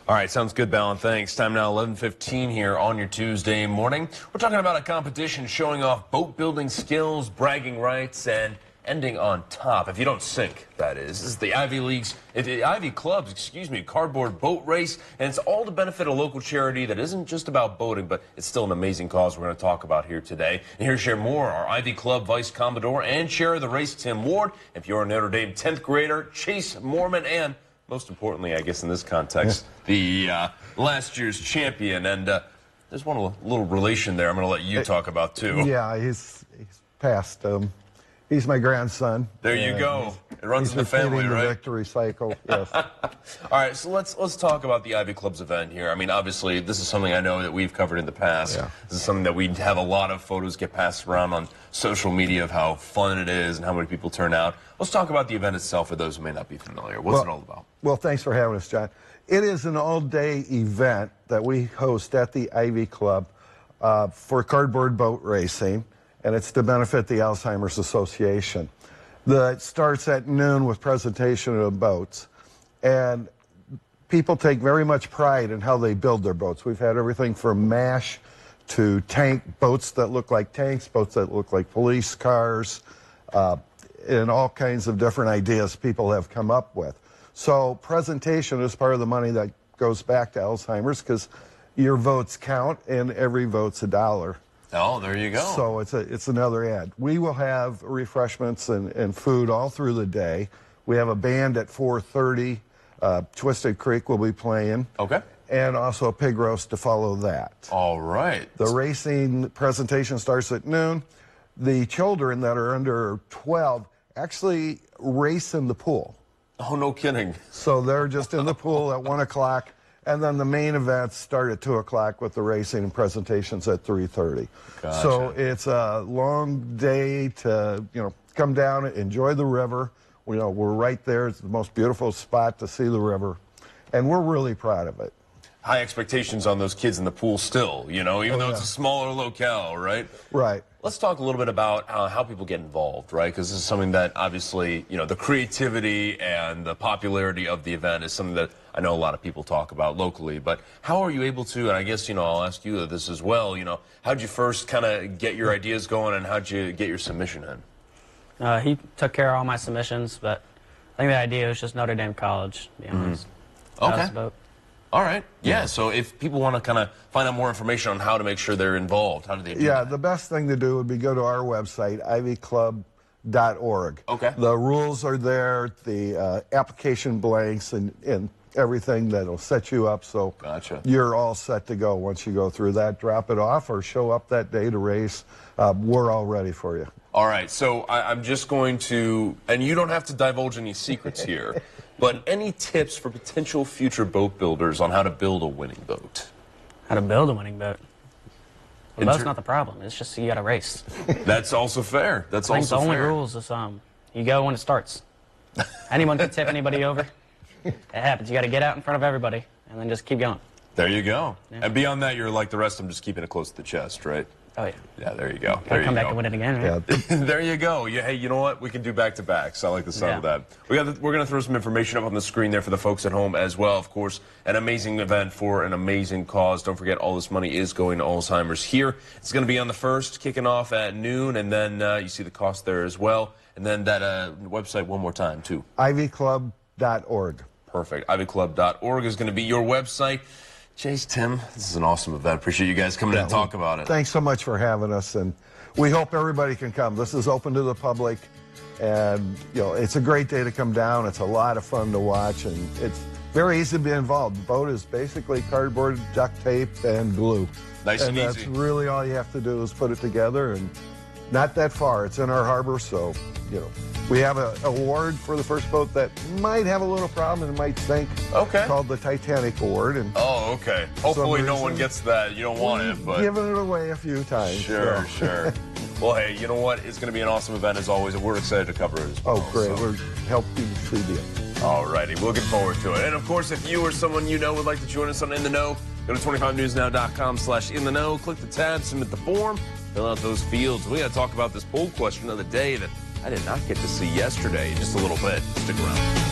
All right, sounds good, Ballin. Thanks. Time now, 11:15 here on your Tuesday morning. We're talking about a competition showing off boat building skills, bragging rights, and ending on top. If you don't sink, that is. This is the Ivy Club's, cardboard boat race, and it's all to benefit a local charity that isn't just about boating, but it's still an amazing cause we're going to talk about here today. And here to share more, our Ivy Club Vice Commodore and Chair of the race, Tim Ward. If you're a Notre Dame 10th grader, Chase Mormon, and most importantly, I guess in this context, the last year's champion. And there's one little relation there I'm going to let you talk about, too. Yeah, he's passed. He's my grandson. There you go. It runs in the family, right? The victory cycle, yes. All right, so let's talk about the Ivy Club's event here. I mean, obviously, this is something I know that we've covered in the past. Yeah. This is something that we have a lot of photos get passed around on social media of how fun it is and how many people turn out. Let's talk about the event itself for those who may not be familiar. What's it all about? Well, thanks for having us, John. It is an all-day event that we host at the Ivy Club for cardboard boat racing, and it's to benefit the Alzheimer's Association. It starts at noon with presentation of boats, and people take very much pride in how they build their boats. We've had everything from MASH to boats that look like tanks, boats that look like police cars, and all kinds of different ideas people have come up with. So presentation is part of the money that goes back to Alzheimer's, because your votes count and every vote's $1. Oh, there you go. So it's another ad. We will have refreshments and food all through the day. We have a band at 4:30. Twisted Creek will be playing. Okay. And also a pig roast to follow that. All right. The racing presentation starts at noon. The children that are under 12 actually race in the pool. Oh, no kidding. So they're just in the pool at 1 o'clock. And then the main events start at 2 o'clock with the racing and presentations at 3:30. Gotcha. So it's a long day to, come down and enjoy the river. We're right there. It's the most beautiful spot to see the river. And we're really proud of it. High expectations on those kids in the pool still, even though it's a smaller locale, right? Right. Let's talk a little bit about how people get involved, right? Because this is something that obviously, the creativity and the popularity of the event is something that I know a lot of people talk about locally. But how are you able to, and I guess, I'll ask you this as well, how'd you first kind of get your ideas going and how'd you get your submission in? He took care of all my submissions, but I think the idea was just Notre Dame College, to be honest. Okay. All right. Yeah, so if people want to kind of find out more information on how to make sure they're involved, how do they do that? Yeah, the best thing to do would be go to our website, ivyclub.org. Okay. The rules are there, the application blanks, and everything that'll set you up, so you're all set to go once you go through that. Drop it off or show up that day to race. We're all ready for you. All right, so I'm just going to, and you don't have to divulge any secrets here, but any tips for potential future boat builders on how to build a winning boat? How to build a winning boat? Well, that's not the problem. It's just you got to race. That's also fair. That's also fair. The only rules is you go when it starts. Anyone can tip anybody over. It happens. You got to get out in front of everybody and then just keep going. There you go. Yeah. And beyond that, you're like the rest of them, just keeping it close to the chest, right? Oh, yeah. Yeah, there you go. Gotta come back and win it again, right? Yeah. There you go. Yeah, hey, you know what? We can do back-to-backs. I like the sound of that. We're going to throw some information up on the screen there for the folks at home as well. Of course, an amazing event for an amazing cause. Don't forget, all this money is going to Alzheimer's here. It's going to be on the 1st, kicking off at noon, and then you see the cost there as well. And then that website one more time, too. ivyclub.org. Perfect. ivyclub.org is going to be your website. Chase, Tim, this is an awesome event. Appreciate you guys coming in and talk about it. Thanks so much for having us, and we hope everybody can come. This is open to the public, and it's a great day to come down. It's a lot of fun to watch, and it's very easy to be involved. The boat is basically cardboard, duct tape, and glue. Nice and easy. And that's really all you have to do is put it together, and not that far. It's in our harbor, so we have an award for the first boat that might have a little problem and might sink. Okay. Called the Titanic Award. And okay. Hopefully no one gets that. You don't want it, but given it away a few times. Sure. Well, hey, you know what? It's going to be an awesome event as always, and we're excited to cover it as well. Oh, great. We're helping feed you. All righty. We're looking forward to it. And, of course, if you or someone you know would like to join us on In the Know, go to 25newsnow.com/InTheKnow. Click the tab, submit the form, fill out those fields. We got to talk about this poll question of the day that I did not get to see yesterday. Just a little bit. Stick around.